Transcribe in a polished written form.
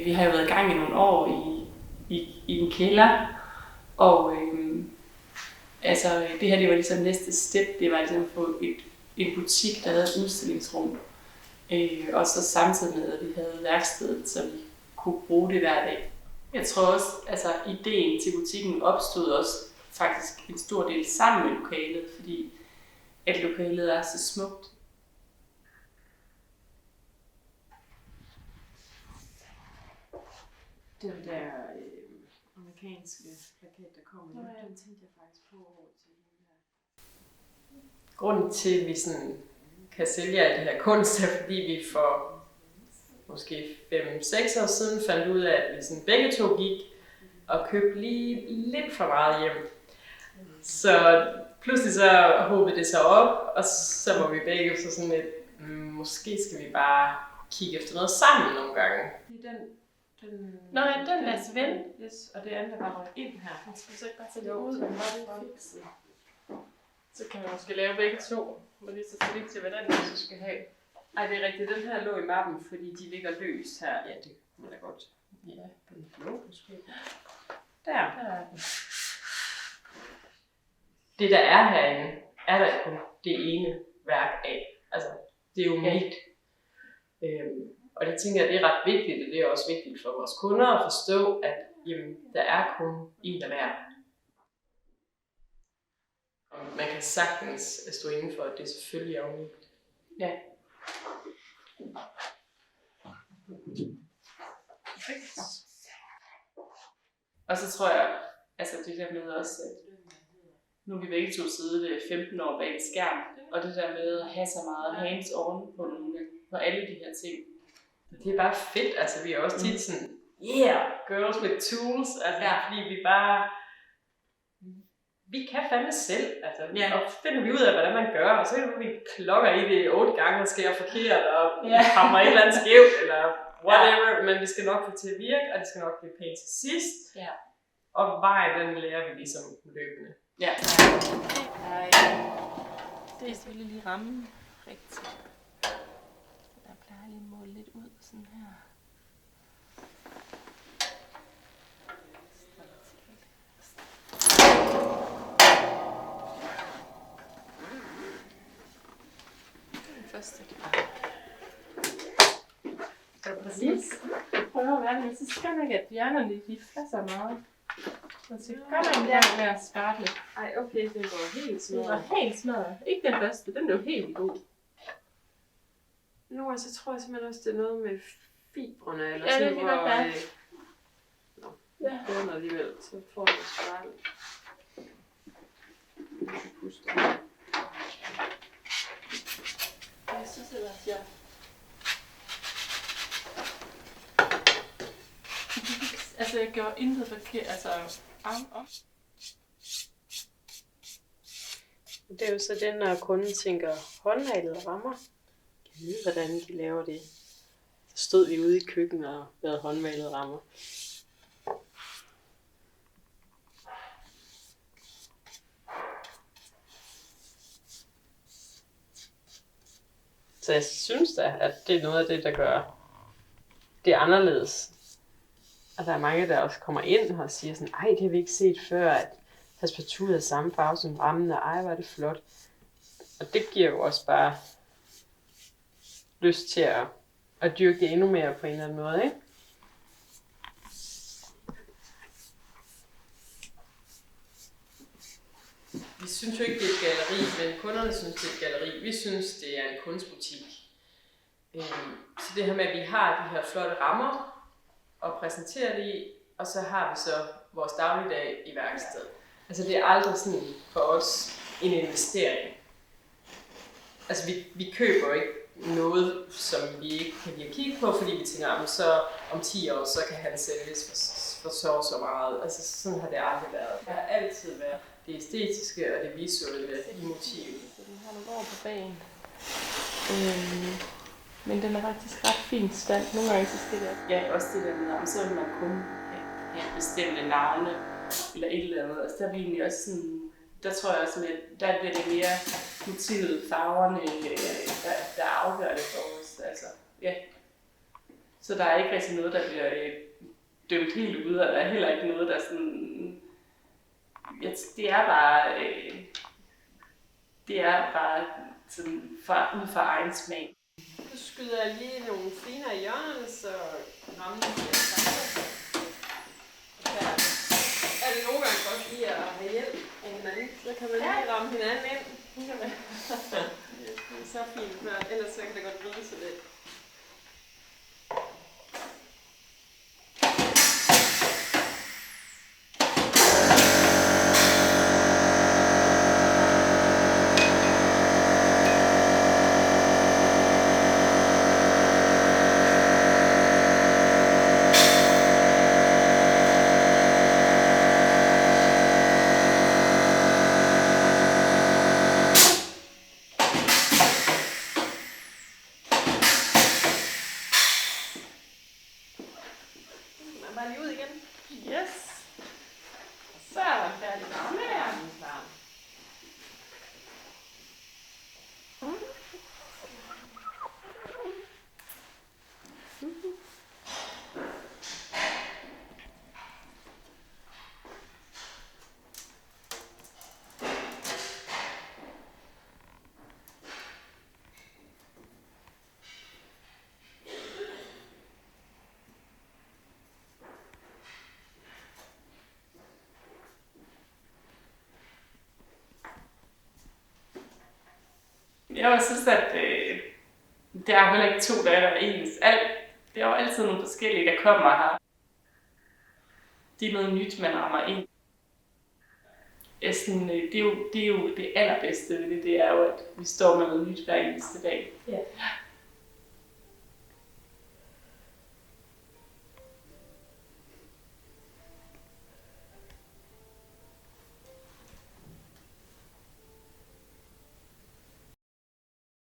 Vi har jo været i gang i nogle år i en kælder, og det her det var ligesom næste step. Det var ligesom at få en butik, der havde et udstillingsrum, og så samtidig med, at vi havde værkstedet, så vi kunne bruge det hver dag. Jeg tror også, ideen til butikken opstod også faktisk en stor del sammen med lokalet, fordi at lokalet er så smukt. Den der amerikanske plakat, der kommer nu, den tænkte jeg faktisk på over til hende her. Grunden til, at vi sådan kan sælge alt det her kunst, er fordi vi for måske 5-6 år siden fandt ud af, at vi sådan begge to gik og købte lige lidt for meget hjem. Så pludselig så håbede det sig op, og så var vi begge så sådan lidt, måske skal vi bare kigge efter noget sammen nogle gange. Nå ja, den er Svend, yes, og det andet var røget ind her. Han skal så ikke bare tage det ud, men bare det fikset. Så kan vi måske lave begge to, men det er så lidt til, hvad den så skal have. Ej, det er rigtigt. Den her lå i mappen, fordi de ligger løst her. Ja, det kunne da godt. Ja, den blå måske. Der er den. Det, der er herinde, er der kun det ene værk af. Altså, det er unikt. Og det tænker jeg, det er ret vigtigt, og det er også vigtigt for vores kunder at forstå, at jamen, der er kun en af hver. Og man kan sagtens stå inden for, at det selvfølgelig er unikt. Ja. Og så tror jeg, det der med også, at nu er vi begge to siddet 15 år bag en skærm, og det der med at have så meget hands-on på alle de her ting. Det er bare fedt, vi er også tit sådan, girls with tools, fordi vi kan fandme selv, og finder vi ud af, hvordan man gør, og så kan vi klokker i det 8 gange og skærer forkert, og hammer et eller andet skævt, eller whatever, men vi skal nok få til at virke, og det skal nok blive pænt til sidst, og vejen, den lærer vi ligesom løbende. Ja. Det er selvfølgelig lige rammen rigtigt. Jeg plejer lige at måle lidt ud sådan her. Den første. Præcis. Jeg prøver at være med, så skal man ikke, at hjernerne de flasser meget. Så gør man der med at starte lidt. Ej, okay, det var helt smadret. Det var helt smadret. Ikke den første, den blev helt god. Nu så tror jeg simpelthen også, det er noget med fibrene, eller ja, sådan, det kan godt være. Det er noget alligevel, så får jeg startet. Jeg synes, det var sjovt. Jeg gjorde intet forkert, arm op. Det er jo så den, når kunden tænker håndmalede rammer. Jeg ved, hvordan de laver det. Så stod vi ude i køkkenet og lavede håndmalede rammer. Så jeg synes da, at det er noget af det, der gør det anderledes. Og der er mange, der også kommer ind og siger sådan, ej, det har vi ikke set før, at taspaturet er samme farve som rammen, og ej, hvor er det flot. Og det giver jo også bare lyst til at dyrke det endnu mere på en eller anden måde, ikke? Vi synes jo ikke, det er et galleri, men kunderne synes, det er et galleri. Vi synes, det er en kunstbutik. Så det her med, at vi har de her flotte rammer, og præsenterer det i, og så har vi så vores dagligdag i værkstedet. Det er aldrig sådan for os en investering. Vi køber jo ikke noget, som vi ikke kan lide at kigge på, fordi vi tænker, så om 10 år, så kan han sælges for så meget. Sådan har det aldrig været. Det har altid været det æstetiske og det visuelle i motivet. Så den har nogle år på bagen. Men den er faktisk ret fin stand. Nogle gange så skal det. Ja, også det der med, så vil man kun have bestemte navne, eller et eller andet. Der bliver egentlig også sådan, der tror jeg også, at der bliver det mere motivet, farverne, der afgør det for os. Så der er ikke rigtig noget, der bliver dømt helt ud, og der er heller ikke noget, der sådan... Ja, det er bare sådan ud fra egen smag. Nu skyder jeg lige nogle fliner i hjørnet, så rammen bliver samlet. Er det nogle gange godt lige at have hjælp af hinanden, så kan man lige ramme hinanden ind. Det er så fint, for ellers så kan det godt vride sig lidt. Bare lige ud igen. Yes. Så er der færdig varme her. Jeg synes, at der er heller ikke to dage, der er ens. Det er jo altid nogle forskellige, der kommer her. Det er noget nyt, man rammer ind. Det er jo det allerbedste ved det, det er jo, at vi står med noget nyt hver eneste dag. Ja.